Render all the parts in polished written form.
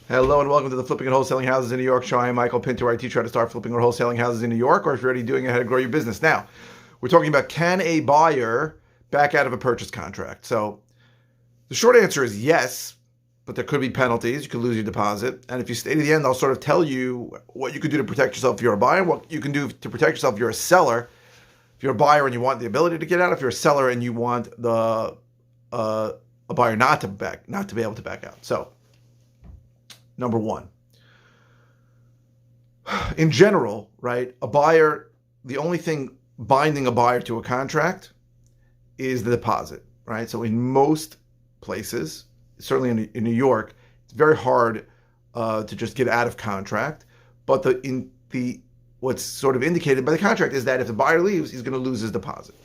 Hello and welcome to the Flipping and Wholesaling Houses in New York show. I am Michael Pinter, where I teach you how to start flipping or wholesaling houses in New York, or if you're already doing it, how to grow your business. Now, we're talking about, can a buyer back out of a purchase contract? So the short answer is yes, but there could be penalties. You could lose your deposit. And if you stay to the end, I'll sort of tell you what you could do to protect yourself if you're a buyer, what you can do to protect yourself if you're a seller. If you're a buyer and you want the ability to get out, if you're a seller and you want a buyer not to be able to back out. So, number one, in general, right, a buyer, the only thing binding a buyer to a contract is the deposit, right? So in most places, certainly in New York, it's very hard to just get out of contract. But what's sort of indicated by the contract is that if the buyer leaves, he's going to lose his deposit.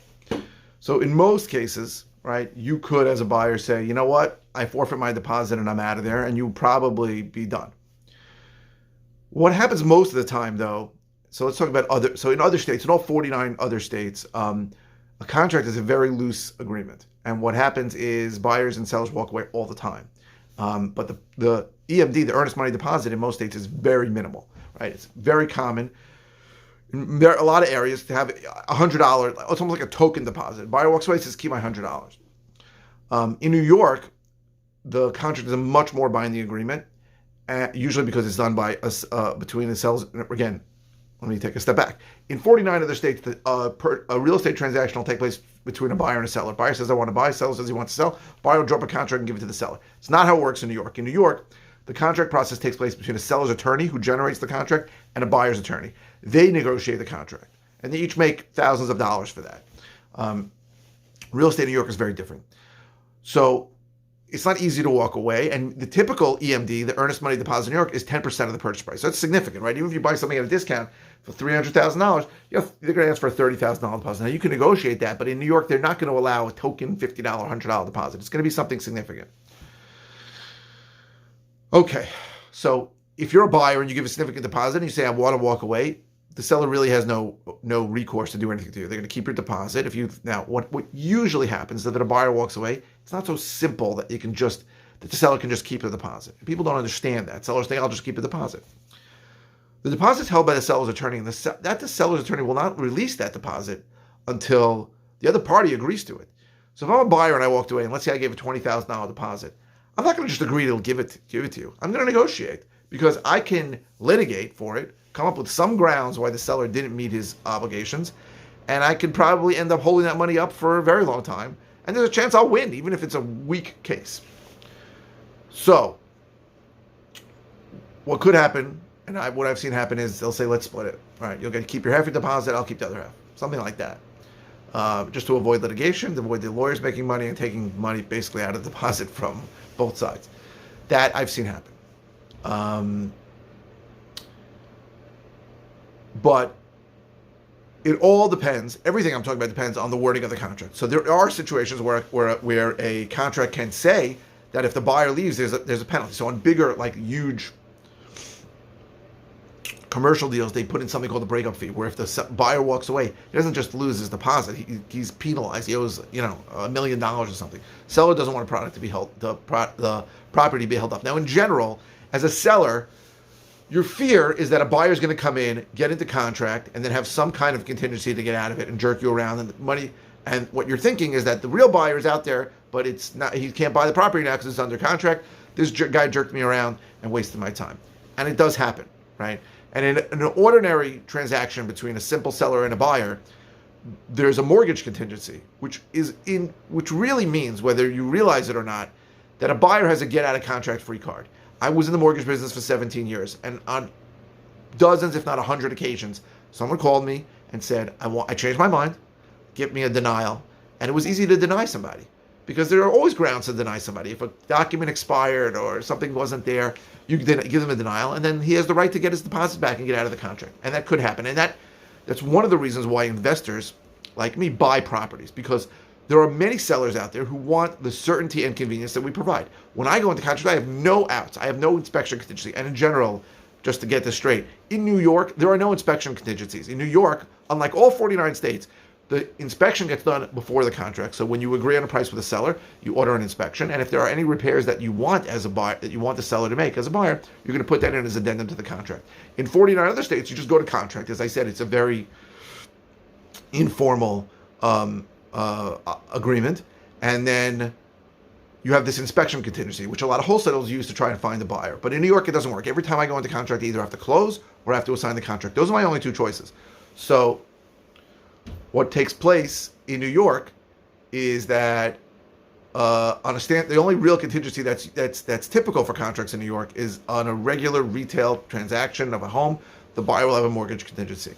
So in most cases, right, you could, as a buyer, say, you know what, I forfeit my deposit and I'm out of there, and you'll probably be done. What happens most of the time, though, so let's talk about in other states, in all 49 other states, a contract is a very loose agreement. And what happens is buyers and sellers walk away all the time. But the EMD, the earnest money deposit, in most states is very minimal, right? It's very common. There are a lot of areas to have $100, it's almost like a token deposit. Buyer walks away, says, keep my $100. In New York, the contract is a much more binding agreement, usually because it's done by us between the sellers. Again, let me take a step back. In 49 other states, a real estate transaction will take place between a buyer and a seller. Buyer says, I want to buy. Seller says he wants to sell. Buyer will drop a contract and give it to the seller. It's not how it works in New York. In New York, the contract process takes place between a seller's attorney, who generates the contract, and a buyer's attorney. They negotiate the contract, and they each make thousands of dollars for that. Real estate in New York is very different. So it's not easy to walk away. And the typical EMD, the earnest money deposit in New York, is 10% of the purchase price. So it's significant, right? Even if you buy something at a discount for $300,000, they're going to ask for a $30,000 deposit. Now, you can negotiate that, but in New York, they're not going to allow a token $50, $100 deposit. It's going to be something significant. Okay, so if you're a buyer and you give a significant deposit and you say, I want to walk away, the seller really has no recourse to do anything to you. They're going to keep your deposit. What usually happens is that a buyer walks away. It's not so simple that the seller can just keep the deposit. People don't understand that. Sellers think, I'll just keep the deposit. The deposit's held by the seller's attorney, and the seller's attorney will not release that deposit until the other party agrees to it. So if I'm a buyer and I walked away, and let's say I gave a $20,000 deposit, I'm not going to just agree to give it to you. I'm going to negotiate, because I can litigate for it, come up with some grounds why the seller didn't meet his obligations, and I could probably end up holding that money up for a very long time. And there's a chance I'll win, even if it's a weak case. So what could happen, and what I've seen happen, is they'll say, let's split it. All right, you'll keep your half your deposit, I'll keep the other half. Something like that. Just to avoid litigation, to avoid the lawyers making money and taking money basically out of the deposit from both sides. That I've seen happen. But it all depends. Everything I'm talking about depends on the wording of the contract. So there are situations where a contract can say that if the buyer leaves, there's a penalty. So on bigger, like huge commercial deals, they put in something called the breakup fee, where if the buyer walks away, he doesn't just lose his deposit. He's penalized. He owes $1 million or something. Seller doesn't want a product to be held, the property to be held up. Now, in general, as a seller, your fear is that a buyer is going to come in, get into contract, and then have some kind of contingency to get out of it and jerk you around, and the money. And what you're thinking is that the real buyer is out there, but it's not. He can't buy the property now because it's under contract. This guy jerked me around and wasted my time, and it does happen, right? And in an ordinary transaction between a simple seller and a buyer, there's a mortgage contingency, which really means, whether you realize it or not, that a buyer has a get out of contract free card. I was in the mortgage business for 17 years, and on dozens, if not 100 occasions, someone called me and said, I changed my mind, give me a denial. And it was easy to deny somebody, because there are always grounds to deny somebody. If a document expired or something wasn't there, you can give them a denial, and then he has the right to get his deposit back and get out of the contract. And that could happen. And that's one of the reasons why investors like me buy properties, because there are many sellers out there who want the certainty and convenience that we provide. When I go into contract, I have no outs. I have no inspection contingency. And in general, just to get this straight, in New York, there are no inspection contingencies. In New York, unlike all 49 states, The inspection gets done before the contract. So when you agree on a price with the seller, you order an inspection, and if there are any repairs that you want as a buyer, that you want the seller to make as a buyer, you're going to put that in as addendum to the contract. In 49 other states, you just go to contract. As I said, it's a very informal agreement, and then you have this inspection contingency, which a lot of wholesalers use to try and find the buyer. But in New York, it doesn't work. Every time I go into contract, I either have to close or I have to assign the contract. Those are my only two choices. So what takes place in New York is that the only real contingency that's typical for contracts in New York is on a regular retail transaction of a home, the buyer will have a mortgage contingency.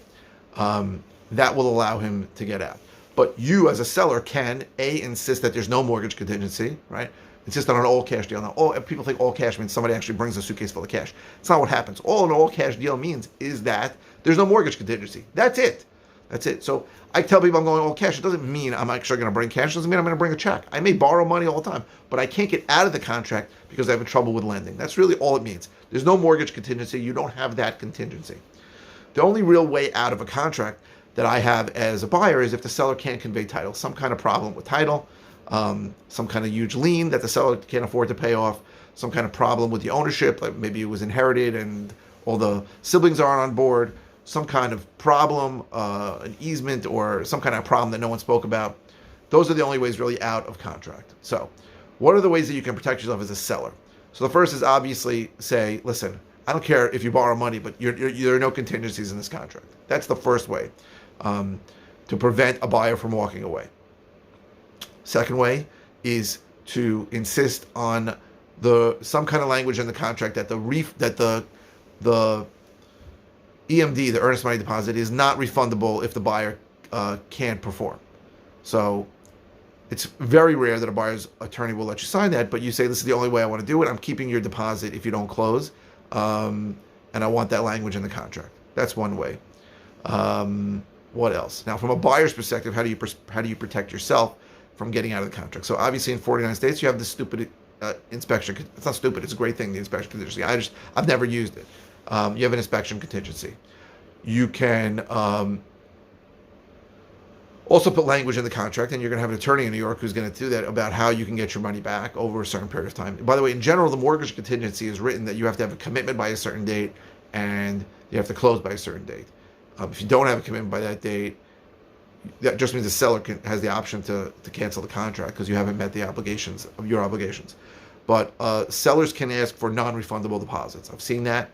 That will allow him to get out. But you, as a seller, can insist that there's no mortgage contingency, right? Insist on an all cash deal. Now, people think all cash means somebody actually brings a suitcase full of cash. It's not what happens. All an all cash deal means is that there's no mortgage contingency. That's it. That's it. So I tell people I'm going all cash. It doesn't mean I'm actually going to bring cash. It doesn't mean I'm going to bring a check. I may borrow money all the time, but I can't get out of the contract because I have trouble with lending. That's really all it means. There's no mortgage contingency. You don't have that contingency. The only real way out of a contract that I have as a buyer is if the seller can't convey title, some kind of problem with title, some kind of huge lien that the seller can't afford to pay off, some kind of problem with the ownership, like maybe it was inherited and all the siblings aren't on board, some kind of problem, an easement or some kind of problem that no one spoke about. Those are the only ways really out of contract. So what are the ways that you can protect yourself as a seller? So the first is obviously say, listen, I don't care if you borrow money, but there are no contingencies in this contract. That's the first way to prevent a buyer from walking away. Second way is to insist on some kind of language in the contract that the EMD, the earnest money deposit, is not refundable if the buyer can't perform. So it's very rare that a buyer's attorney will let you sign that, but you say, this is the only way I want to do it. I'm keeping your deposit if you don't close, and I want that language in the contract. That's one way. What else? Now, from a buyer's perspective, how do you protect yourself from getting out of the contract? So obviously in 49 states, you have this stupid inspection. It's not stupid. It's a great thing, the inspection contingency. I've never used it. You have an inspection contingency. You can also put language in the contract, and you're going to have an attorney in New York who's going to do that about how you can get your money back over a certain period of time. By the way, in general, the mortgage contingency is written that you have to have a commitment by a certain date and you have to close by a certain date. If you don't have a commitment by that date, that just means the seller has the option to cancel the contract because you haven't met the obligations of your obligations. But sellers can ask for non-refundable deposits. I've seen that.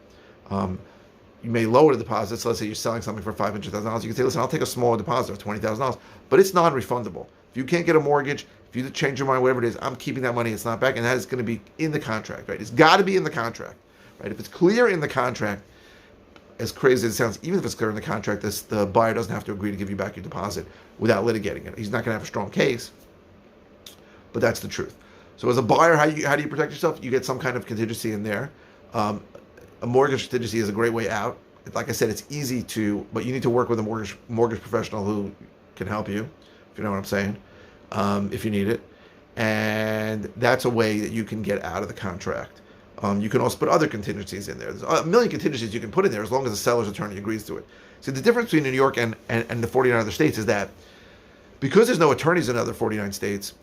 You may lower the deposits. So let's say you're selling something for $500,000. You can say, listen, I'll take a smaller deposit of $20,000, but it's non-refundable. If you can't get a mortgage, if you change your mind, whatever it is, I'm keeping that money. It's not back, and that is going to be in the contract, right? It's got to be in the contract, right? If it's clear in the contract, as crazy as it sounds, even if it's clear in the contract, the buyer doesn't have to agree to give you back your deposit without litigating it. He's not going to have a strong case, but that's the truth. So as a buyer, how do you protect yourself? You get some kind of contingency in there. A mortgage contingency is a great way out. Like I said, it's easy but you need to work with a mortgage professional who can help you, if you know what I'm saying, if you need it. And that's a way that you can get out of the contract. You can also put other contingencies in there. There's a million contingencies you can put in there as long as the seller's attorney agrees to it. So the difference between New York and the 49 other states is that because there's no attorneys in other 49 states,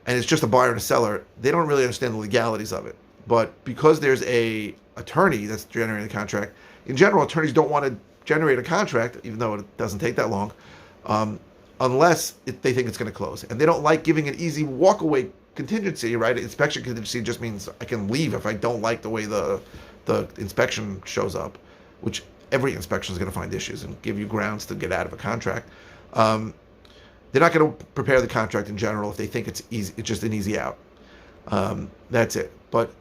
and it's just a buyer and a seller, they don't really understand the legalities of it. But because there's a attorney that's generating the contract, in general, attorneys don't want to generate a contract, even though it doesn't take that long, unless they think it's going to close. And they don't like giving an easy walk-away contingency, right? Inspection contingency just means I can leave if I don't like the way the inspection shows up, which every inspection is going to find issues and give you grounds to get out of a contract. They're not going to prepare the contract in general if they think it's easy. It's just an easy out. That's it. But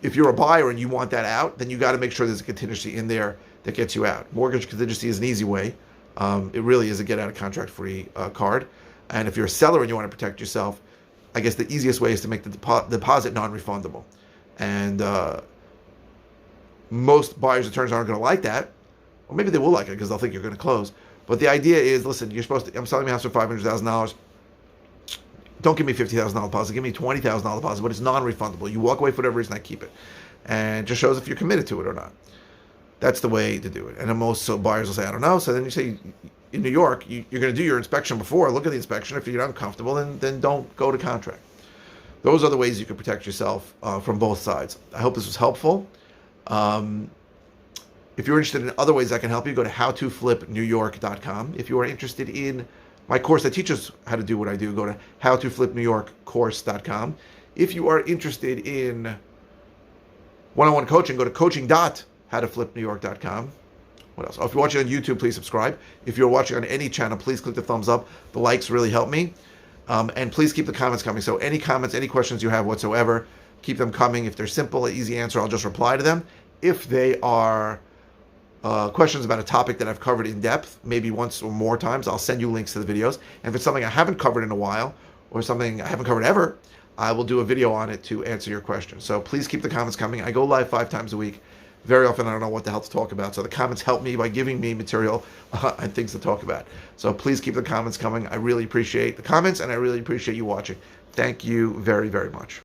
if you're a buyer and you want that out, then you got to make sure there's a contingency in there that gets you out. Mortgage contingency is an easy way. It really is a get out of contract free card. And if you're a seller and you want to protect yourself, I guess the easiest way is to make the deposit non-refundable. And most buyers' attorneys aren't going to like that. Or maybe they will like it because they'll think you're going to close. But the idea is, listen, I'm selling my house for $500,000. Don't give me $50,000 deposit. Give me $20,000 deposit, but it's non-refundable. You walk away for whatever reason, I keep it. And it just shows if you're committed to it or not. That's the way to do it. And then most buyers will say, I don't know. So then you say, in New York, you're going to do your inspection before. Look at the inspection. If you're uncomfortable, then don't go to contract. Those are the ways you can protect yourself from both sides. I hope this was helpful. If you're interested in other ways that can help you, go to howtoflipnewyork.com. If you are interested in my course that teaches how to do what I do, go to howtoflipnewyorkcourse.com. If you are interested in one-on-one coaching, go to coaching.howtoflipnewyork.com. What else? Oh, if you're watching on YouTube, please subscribe. If you're watching on any channel, please click the thumbs up. The likes really help me. And please keep the comments coming. So any comments, any questions you have whatsoever, keep them coming. If they're simple, easy answer, I'll just reply to them. If they are questions about a topic that I've covered in depth, maybe once or more times, I'll send you links to the videos. And if it's something I haven't covered in a while, or something I haven't covered ever, I will do a video on it to answer your questions. So please keep the comments coming. I go live 5 times a week. Very often I don't know what the hell to talk about. So the comments help me by giving me material and things to talk about. So please keep the comments coming. I really appreciate the comments and I really appreciate you watching. Thank you very, very much.